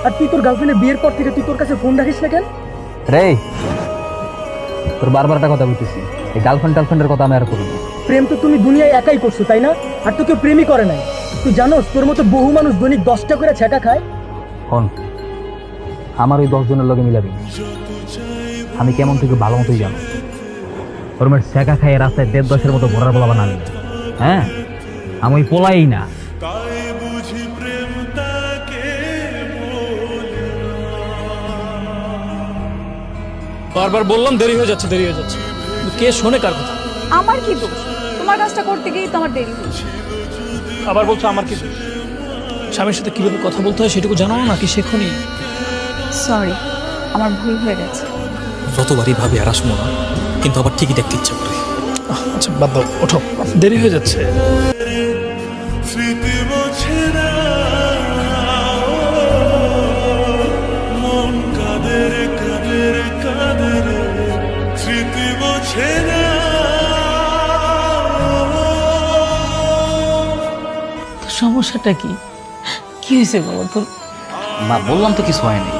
আর তুই তোর গার্লফ্রেন্ডের বিয়ের পর থেকে তুই তোর কাছে ফোন রাখিস না কেন? রে, তোর বারবার একটা কথা বলতেছি, এই গার্লফ্রেন্ডের কথা আমি আর করবো না। প্রেম তো তুমি দুনিয়ায় একাই করছো, তাই না? আর তো কেউ প্রেমই করে নাই। তুই জানোস তোর মতো বহু মানুষ দৈনিক 10টা করে ছেঁকা খায়। হন, আমার ওই 10 জনের লগে মিলাবি না। আমি কেমন থেকে ভালো মতোই জানো। ওরমের ছেঁকা খাই রাস্তায় 1.5-10-এর মতো ঘোরার বলা বানালি। হ্যাঁ, আমি ওই পোলাই না। বারবার বললাম দেরি হয়ে যাচ্ছে, দেরি হয়ে যাচ্ছে। কে শোনে কার কথা? আমার কি দোষ? তোমার কাজটা করতে গিয়েই তো আমার দেরি হয়েছে। আবার বলছো আমার কি দোষ? স্বামীর সাথে কিভাবে কথা বলতে হয় সেটুকু জানো না নাকি শেখনি? সরি, আমার ভুল হয়ে গেছে। যতবারই ভাবি আর আসবো না, কিন্তু আবার ঠিকই দেখতে ইচ্ছা করে। আচ্ছা বাদ দাও, ওঠো, দেরি হয়ে যাচ্ছে। সমস্যাটা কি? কি হয়েছে বাবা তোর? মা, বললাম তো কিছু হয়নি।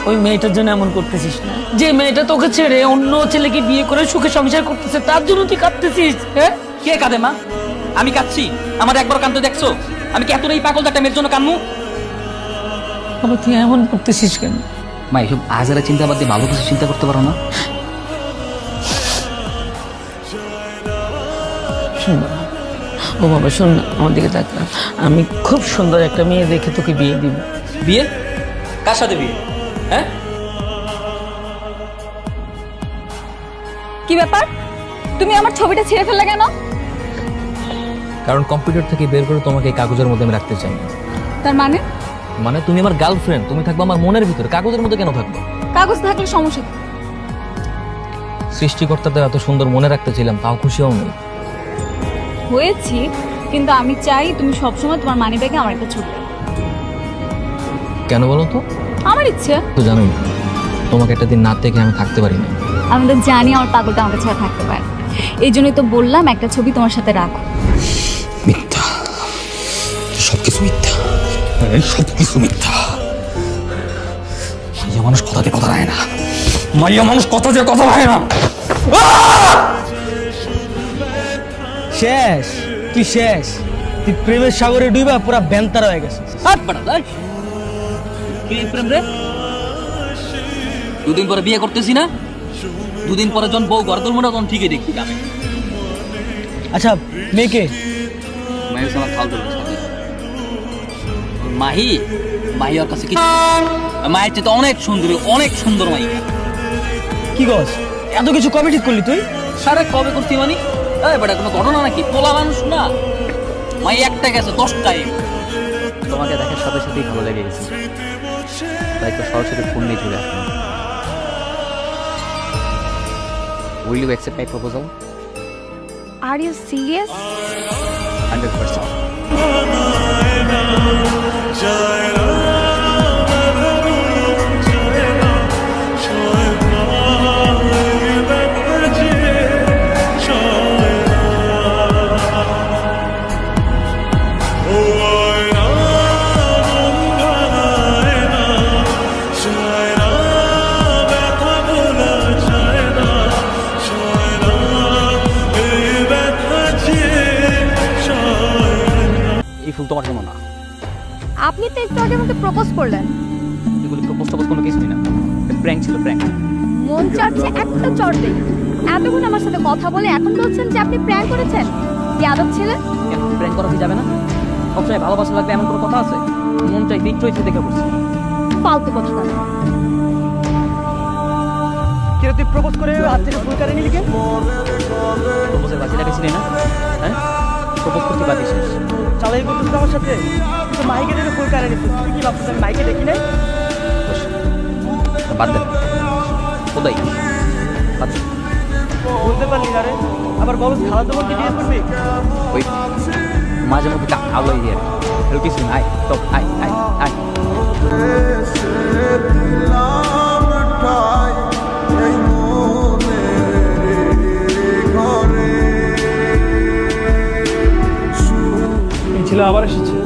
ওই মেয়েটার জন্য এমন করতেছিস না? যে মেয়েটা তোকে ছেড়ে অন্য ছেলেকে বিয়ে করে সুখে সংসার করতেছে, তার জন্য তুই কাঁদতেছিস? হ্যাঁ, কে কাঁদে মা? আমি কাঁদছি? আমার একবার কাঁদতে দেখছো? আমি কি এতটাই পাগল একটা মেয়ের জন্য কাঁদমু? বাবা তুই এমন করতেছিস কেন? মা, এসব আজারা চিন্তা বাদ দিয়ে ভালো কিছু চিন্তা করতে পারো না? শোন বাবা, ও বাবা শোন না, আমার দিকে তাক না। আমি খুব সুন্দর একটা মেয়ে দেখে তোকে বিয়ে দিব। বিয়ে? কার সাথে বিয়ে? হ্যাঁ? কি ব্যাপার? তুমি আমার ছবিটা ছিঁড়ে ফেললে কেন? কারণ কম্পিউটার থেকে বের করে তোমাকে এই কাগজের মধ্যে আমি রাখতে চাই না। তার মানে? মানে তুমি আমার গার্লফ্রেন্ড, তুমি থাকবে আমার মনের ভিতরে, কাগজের মধ্যে কেন থাকবে? কাগজ থাকলে সমস্যা কি? সৃষ্টিকর্তাদের এত সুন্দর মনে রাখতে ছিলাম, তাও খুশিও নেই। হয়েছি, কিন্তু আমি চাই তুমি সবসময় তোমার মানি ব্যাগে আমার একটা ছবি রাখো। কেন বলো তো? আমার ইচ্ছে। তো জানোই, তোমাকে একটা দিন না দেখে আমি থাকতে পারি না। আমি তো জানি আমার পাগলটা আমাকে ছাড়া থাকতে পারে, এই জন্যই তো বললাম একটা ছবি তোমার সাথে রাখো। মিথ্যা, সবকিছু মিথ্যা, সবকিছু মিথ্যা। মাইয়া মানুষ কথা দিয়ে কথা রায় না, মাইয়া মানুষ কথা দিয়ে কথা রায় না। শেষ, তুই শেষ। তুই প্রেমের সাগরে ডুইবা পুরা বেন্তার হয়ে গেছে। হাত বাড়া, লাই। কি প্রেম রে? দুদিন পরে বিয়ে করতেছি না? দুদিন পরে যখন বউ ঘর তুলবো না তখন ঠিকই দেখবি আমি। আচ্ছা, মেয়েকে? মাহি হচ্ছে আমার খাল ধরবে। মাহি, মাহি ওর কাছে কিছু, মায়ের চেয়ে তো অনেক সুন্দর, অনেক সুন্দর মাইয়া। কি গছ, এত কিছু কবে ঠিক করলি তুই? সারে কবে করছি মানে? বেটা কোনো ঘটনা নাকি? পোলা মানুষ না, মাই একটা গেছে 10টাই। তোমাকে দেখার সাথে সাথেই ভালো লেগে গেছে, তাই তো সরাসরি ফোন নিয়ে চলে আসলাম। Will you accept my proposal? Are you serious? 100%. এই ফুল তোমার জন্য না। আপনি তো একটু আগে আমাকে প্রপোজ করলেন। এগুলি প্রপোজ কোনো কিছুই না, প্র্যাঙ্ক ছিল, প্র্যাঙ্ক। মন চাচ্ছে একটা চড় দেই। এতক্ষণ আমার সাথে কথা বলে এখন বলছেন যে আপনি প্র্যাঙ্ক করেছেন? কি আদব ছেলে! প্র্যাঙ্ক করা কি যাবে না? সবসময় ভালোবাসা লাগবে এমন কোনো কথা আছে? মন চাই দিক চইছে দেখে করছি। ফালতু কথা না। কিরে, তুই প্রপোজ করে হাত থেকে ফুল কাটে নিলি কেন? প্রপোজের বাজি লাগাইছিলি না? হ্যাঁ, প্রপোজ করতে পারিস? চালাই করতেছিস আমার সাথে? তো মাইকে দেখে ফুল কাটে নিছিস, তুই কি ভাবছিস আমি মাইকে দেখি নাই? বাদ দে, কোথায় বাদ দে। বলতে পারলি না রে, আবার বলস খালাতো বোনকে বিয়ে করবি? ওই মাঝে মধ্যে আলোই দিয়ে আর কিছু আয় তো আয় আয় আয়। এই ছেলে আবার এসেছে,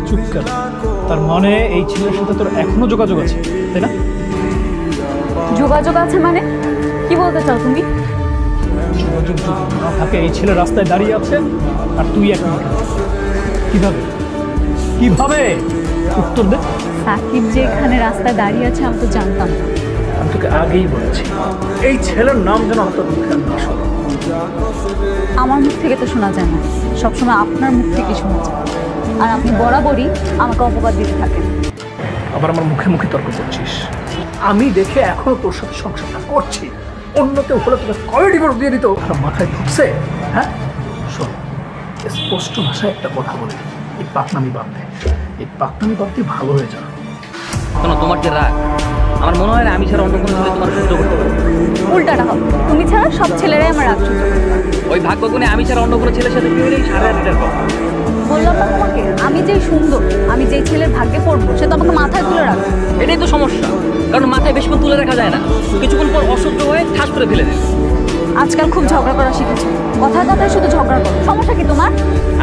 চুপ কর। তার মানে এই ছেলের সাথে তোর এখনো যোগাযোগ আছে, তাই না? যোগাযোগ আছে মানে কি বলতে চাও তুমি? যোগাযোগ যদি না থাকে, এই ছেলে রাস্তায় দাঁড়িয়ে আছে আর তুই এখন এখানে। কিভাবে কিভাবে উত্তর দে। সাকিব যে এখানে রাস্তায় দাঁড়িয়ে আছে আমি তো জানতাম না। আমি তোকে আগেই বলেছি এই ছেলের নাম যেন আপনার মুখে না শোনে। আমার মুখ থেকে তো শোনা যায় না, সবসময় আপনার মুখ থেকে শোনা যায়। আর আপনি বরাবরই আমাকে অপবাদ দিতে থাকেন। আবার আমার মুখে মুখে তর্ক করছিস। আমি দেখে এখনো তোর সাথে সংসারটা করছি, অন্য কেউ হলে তোকে কবে ডিভোর্স দিয়ে দিত আর মাথায় ঢুকছে। হ্যাঁ শোন, স্পষ্ট ভাষায় একটা কথা বলি, এই পাকনামি বাদ দে, এই পাকনামি বাদ দিয়ে ভালো হয়ে যা। শোনো, তোমার যে রাগ, আমার মনে হয় না আমি ছাড়া অন্য কোনো ছেলে তোমার সহ্য করতে পারবে। উল্টাটা হবে, তুমি ছাড়া সব ছেলেরাই আমার রাগ সহ্য করে। ওই ভাগ্যগুণে আমি ছাড়া অন্য কোনো ছেলের সাথে কি হলেই 8.5 কথা। বললাম না তোমাকে, আমি যেই সুন্দর, আমি যেই ছেলের ভাগ্যে পড়বো সে তো আমাকে মাথায় তুলে রাখবে। এটাই তো সমস্যা, কারণ মাথায় বেশিক্ষণ তুলে রাখা যায় না, কিছুক্ষণ পর অসহ্য হয়ে ঠাস করে ফেলে দেয়। আজকাল খুব ঝগড়া করা শিখেছো, কথায় কথায় শুধু ঝগড়া করো। সমস্যা কি তোমার?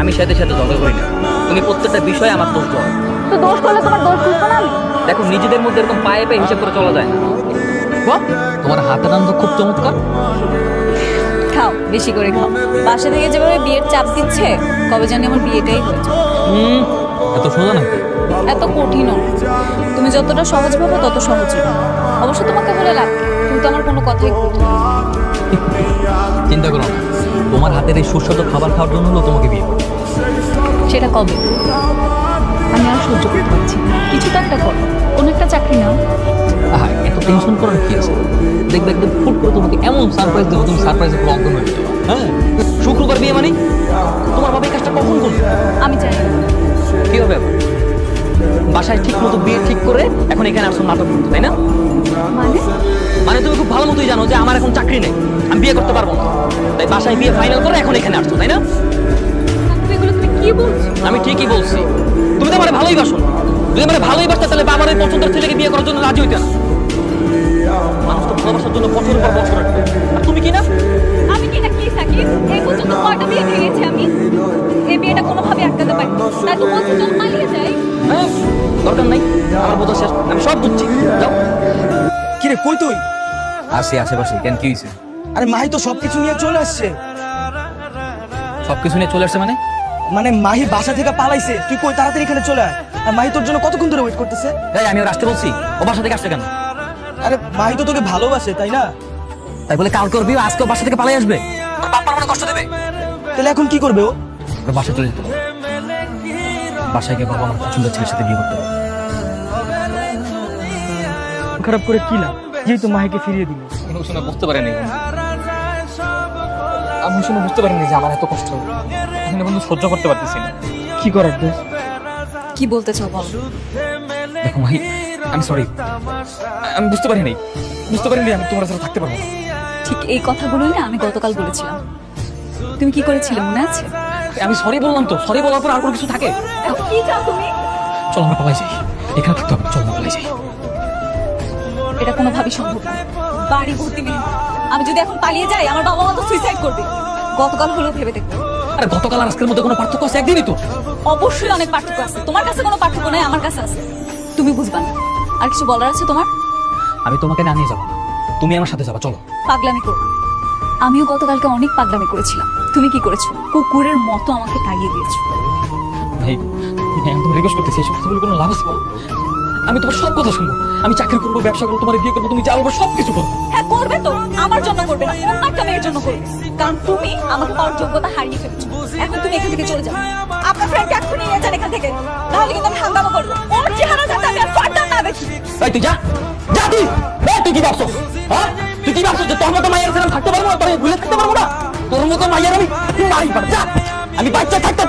আমি সাথে সাথে ঝগড়া করি না, তুমি প্রত্যেকটা বিষয়ে আমার দোষ দাও। তো দোষ করলে তোমার দোষ বুঝবো না আমি? দেখো, নিজেদের মধ্যে এরকম পায়ে পায়ে হিসাব করে চলা যায় না। বাহ, তোমার হাতের রান্না তো খুব চমৎকার। খাও, বেশি করে খাও। বাসা থেকে যেভাবে বিয়ের চাপ দিচ্ছে, কবে জানি আমার বিয়েটাই হয়েছে। এত সোজা নাকি? এত কঠিনও না। তুমি যতটা সহজ ভাবো তত সহজ না। অবশ্য তোমাকে বলে লাভ কি? তুমি তো আমার কোনো কথাই করতে না। চিন্তা করো না, তোমার হাতের এই সুস্বাদু খাবার খাওয়ার জন্য হলো তোমাকে বিয়ে করতে। সেটা কবে? আমি আর সহ্য করতে পারছি না। কিছু তো একটা করো, কোনো একটা চাকরি নাও। আহা, এত টেনশন করার কি আছে? দেখবে একদম ফুট করে তোমাকে এমন সারপ্রাইজ দেবো, তুমি সারপ্রাইজে পুরো অজ্ঞান হয়ে যাবে। হ্যাঁ, শুক্রবার বিয়ে মানে তোমার বাবা এই কাজটা কখন করবে? আমি জানি না। কি হবে আবার? বাসায় ঠিক মতো বিয়ে ঠিক করে এখন এখানে আসছো নাটক করতে, তাই না? মানে মানে তুমি খুব ভালো মতোই জানো যে আমার এখন চাকরি নেই, আমি বিয়ে করতে পারবো না, তাই বাসায় বিয়ে ফাইনাল করে এখন এখানে আসছো, তাই না? এগুলো তুমি কি বলছো? আমি ঠিকই বলছি। তুমি তো আমার ভালোই বাসো, যদি আমার ভালোই বাসতে তাহলে বাবার ওই পছন্দের ছেলেকে বিয়ে করার জন্য রাজি হইতে না। মানুষ তো ভালোবাসার জন্য বছরের পর বছর রাখবে, আর তুমি কি না? আমি কি না কি সাকিব? এই পর্যন্ত কয়টা বিয়ে ভেঙেছি আমি? এই বিয়েটা কোনোভাবে আটকাতে পারি না। তাই তো বলছি চল পালিয়ে যাই। হ্যাঁ, দরকার নাই, আমার বোঝা শেষ, আমি সব বুঝছি। যাও। কিরে কই তুই? আসি আশেপাশে, কেন কি হয়েছে? আরে মাহি তো সবকিছু নিয়ে চলে আসছে। সবকিছু নিয়ে চলে আসছে মানে? মানে মাহি বাসা থেকে পালাইছে, তুই কই তাড়াতাড়ি এখানে চলে আয়। আর মাহি তোর জন্য কতক্ষণ ধরে ওয়েট করতেছে। এই, আমি ওর আসতে বলছি, ও বাসা থেকে আসছে কেন? আরে মাহি তো তোকে ভালোবাসে তাই না? তাই বলে কালকে ওর বিয়ে আজকে ও বাসা থেকে পালিয়ে আসবে? ওর বাপ্পার মনে কষ্ট দেবে? তাহলে এখন কি করবে ও? ওর বাসায় চলে যেতে হবে। বাসায় গিয়ে বাবা আমার পছন্দের ছেলের সাথে বিয়ে করতে হবে। খারাপ করে কি লাভ, যেহেতু মাহিকে ফিরিয়ে দিল। শুনে বুঝতে পারিনি, আমি শুনে বুঝতে পারিনি যে আমার এত কষ্ট এখানে বন্ধু সহ্য করতে পারতেছি না। কি করার দোষ? কি বলতে চাও বলো? দেখো ভাই, আমি সরি, আমি বুঝতে পারিনি আমি তোমার সাথে থাকতে পারবো না। ঠিক এই কথাগুলোই না আমি গতকাল বলেছিলাম। তুমি কি করেছিলে মনে আছে? আমি সরি বললাম তো, সরি বলার পর আর কোনো কিছু থাকে? এখন কি চাও তুমি? চলো আমরা পালাই যাই, এখানে থাকতে হবে, চলো আমরা পালাই যাই। এটা কোনোভাবেই সম্ভব না। বাড়ি ভর্তি মেয়ে, আমি যদি এখন পালিয়ে যাই আমার বাবা মা তো সুইসাইড করবে। গতকাল হলেও ভেবে দেখো। আরে গতকাল আর আজকের মধ্যে কোনো পার্থক্য আছে? একদিনই তো। অবশ্যই অনেক পার্থক্য আছে। তোমার কাছে কোনো পার্থক্য নাই, আমার কাছে আছে। তুমি বুঝবা না। আর কিছু বলার আছে তোমার? আমি তোমাকে না নিয়ে যাবো না, তুমি আমার সাথে যাবা, চলো। পাগলামি করো না। আমিও গতকালকে অনেক পাগলামি করেছিলাম। তুমি কি করেছো? কুকুরের মতো আমাকে তাড়িয়ে দিয়েছো। ভাই, আমি তোমার রিকোয়েস্ট করতেছি, এইসব কথা বলে কোনো লাভ আছে বলো? আমি তোমার সব কথা শুনবো, আমি চাকরি করবো, ব্যবসা করবো, তোমার বিয়ে করবো, তুমি যা বলবো সব কিছু করবো। হ্যাঁ করবে তো, আমার জন্য করবে না, অন্য একটা মেয়ের জন্য করবে। কারণ তুমি আমাকে পাওয়ার যোগ্যতা হারিয়ে ফেলেছো। এখন তুমি এখান থেকে চলে যাও। আপনার ফ্রেন্ডকে এক্ষুনি নিয়ে যান এখান থেকে, তাহলে কিন্তু আমি হাঙ্গামা করবো। ওর চেহারা যাতে আমি আর ফার্দার না দেখি। এই তুই যা, যা তুই। এই তুই কি ভাবছো? হ্যাঁ, তুই কি ভাবছো যে তোর মতো মাইয়ার সাথে আমি থাকতে পারবো না? তোর ভুলে থাকতে পারবো না? তোর মতো মাইয়ার আমি মারি পার, যা। আমি বাচ্চা থাকতে